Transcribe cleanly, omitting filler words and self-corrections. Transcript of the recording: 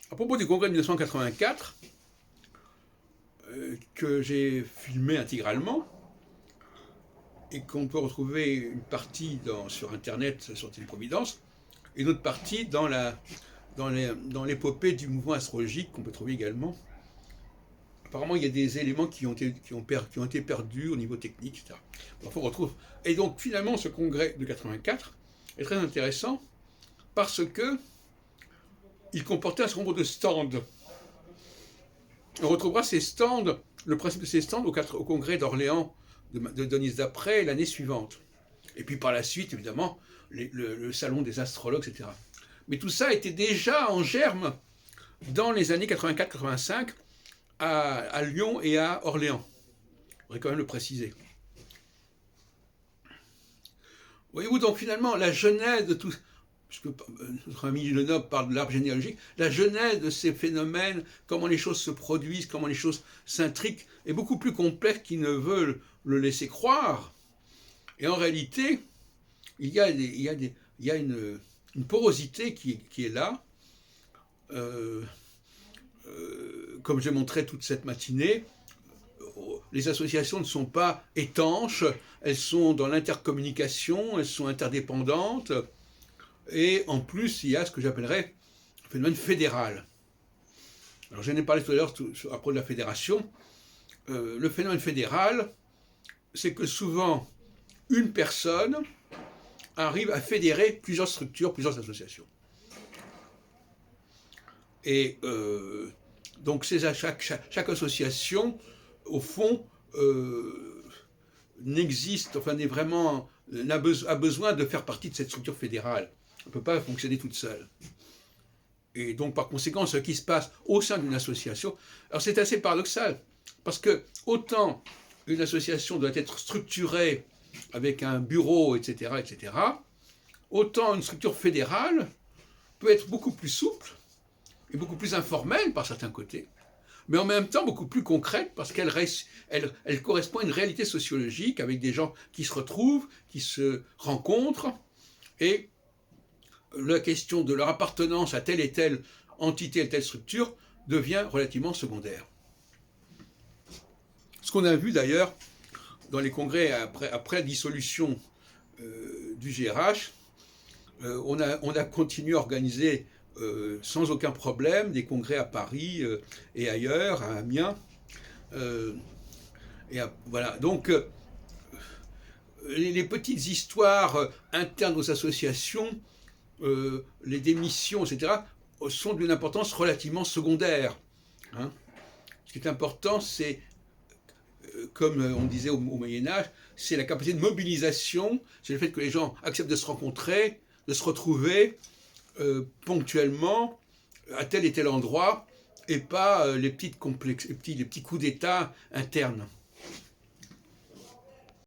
À propos du congrès de 1984, que j'ai filmé intégralement, et qu'on peut retrouver une partie sur Internet, sur Téléprovidence, et une autre partie dans l'épopée du mouvement astrologique qu'on peut trouver également. Apparemment, il y a des éléments qui ont été perdus au niveau technique, etc. Enfin, on retrouve. Et donc, finalement, ce congrès de 84 est très intéressant parce que il comportait un certain nombre de stands. On retrouvera ces stands, le principe de ces stands au congrès d'Orléans de Denise d'après l'année suivante. Et puis par la suite, évidemment, le salon des astrologues, etc. Mais tout ça était déjà en germe dans les années 84-85 à Lyon et à Orléans. Il faudrait quand même le préciser. Voyez-vous, donc finalement, la genèse de tout, puisque notre ami Lenoble parle de l'arbre généalogique, la genèse de ces phénomènes, comment les choses se produisent, comment les choses s'intriquent, est beaucoup plus complexe qu'ils ne veulent le laisser croire. Et en réalité, il y a une porosité qui est là. Comme j'ai montré toute cette matinée, les associations ne sont pas étanches, elles sont dans l'intercommunication, elles sont interdépendantes, et en plus, il y a ce que j'appellerais un phénomène fédéral. Alors, j'en ai parlé tout à l'heure à propos de la fédération. Le phénomène fédéral, c'est que souvent, une personne arrive à fédérer plusieurs structures, plusieurs associations. Et donc, chaque association, au fond, a besoin de faire partie de cette structure fédérale. On ne peut pas fonctionner toute seule. Et donc, par conséquent, ce qui se passe au sein d'une association, alors c'est assez paradoxal, parce que autant une association doit être structurée avec un bureau, etc., etc., autant une structure fédérale peut être beaucoup plus souple et beaucoup plus informelle par certains côtés, mais en même temps beaucoup plus concrète parce qu'elle correspond à une réalité sociologique avec des gens qui se retrouvent, qui se rencontrent, et la question de leur appartenance à telle et telle entité, à telle structure, devient relativement secondaire. Ce qu'on a vu d'ailleurs dans les congrès après la dissolution du GRH, on a continué à organiser sans aucun problème des congrès à Paris et ailleurs, à Amiens. Voilà. Donc, les petites histoires internes aux associations, les démissions, etc., sont d'une importance relativement secondaire. Hein. Ce qui est important, c'est, comme on disait au Moyen-Âge, c'est la capacité de mobilisation, c'est le fait que les gens acceptent de se rencontrer, de se retrouver ponctuellement à tel et tel endroit, et pas les petits coups d'État internes.